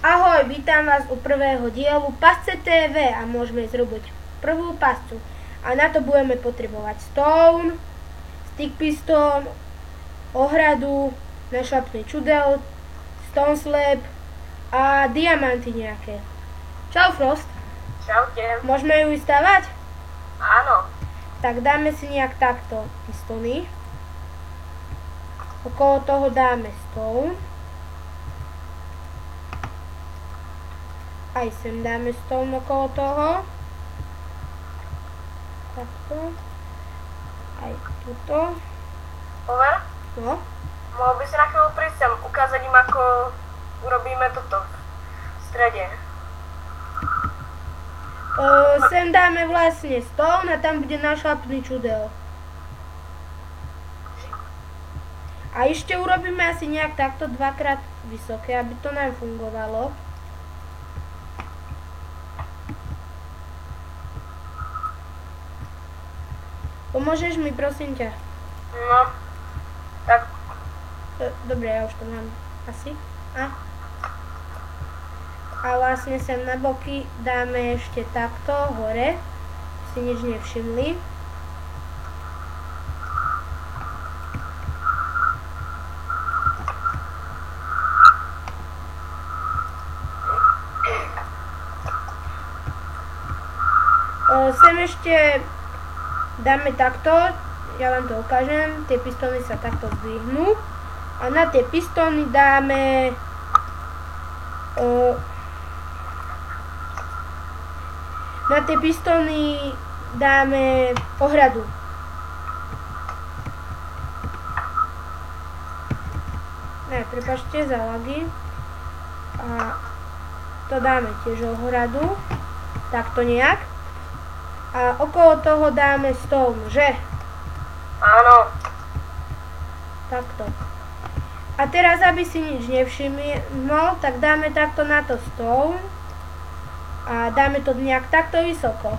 Ahoj, vítam vás u prvého dielu Pasce TV a môžeme zrobiť prvú pascu. A na to budeme potrebovať stone, stick piston, ohradu, našlapný čudel, stone slab a diamanty nejaké. Čau Frost. Čaute. Môžeme ju vystavať? Áno. Tak dáme si nejak takto pistony. Okolo toho dáme stone. Aj sem dáme stone okolo toho. Takto. Aj tuto. Over? No. Mohol by si na chvíľu prísť sem, ukázať im, ako urobíme toto v strede. Sem dáme vlastne stone a tam bude našlapný čudel. A ešte urobíme asi nejak takto dvakrát vysoké, aby to nám fungovalo. Pomôžeš mi, prosím ťa? No, tak. Dobre, ja už to mám asi. A vlastne sem na boky dáme ešte takto hore. Si nič nevšimli. Sem ešte dáme takto, ja vám to ukážem, tie pistóny sa takto zdvihnú a na tie pistóny dáme ohradu. Ne, prepáčte za lagy. A to dáme tiež ohradu, takto nejak. A okolo toho dáme stone, že? Áno. Takto. A teraz, aby si nič nevšimol, tak dáme takto na to stone a dáme to nejak takto vysoko.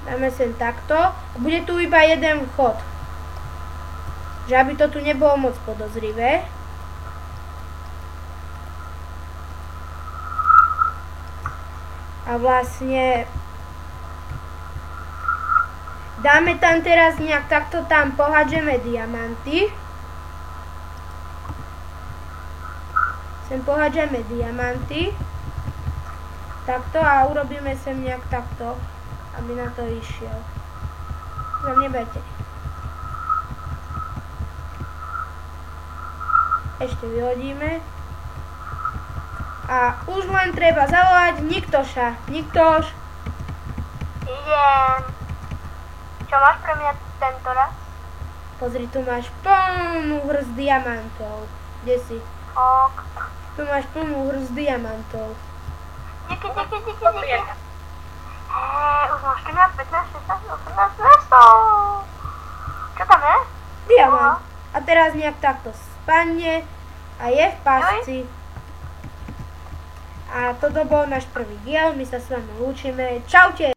Dáme sem takto. Bude tu iba jeden vchod. Že aby to tu nebolo moc podozrivé. A vlastne dáme tam teraz nejak takto, tam pohádžeme diamanty. Sem pohádžeme diamanty. Takto a urobíme sem nejak takto, aby na to išiel. Za neberte. Ešte vyhodíme. A už len treba zavolať Niktoša. Niktoš. Idem. Čo máš pre mňa tento raz? Pozri, tu máš plnú hrst diamantov. Kde si? Ok. Tu máš plnú hrst diamantov. Díky. Už máš 14, 15, 16, 18, 200. Čo tam je? Diamant. A teraz nejak takto spadne a je v pasci. A toto bol náš prvý diel, my sa s vami lúčime. Čaute!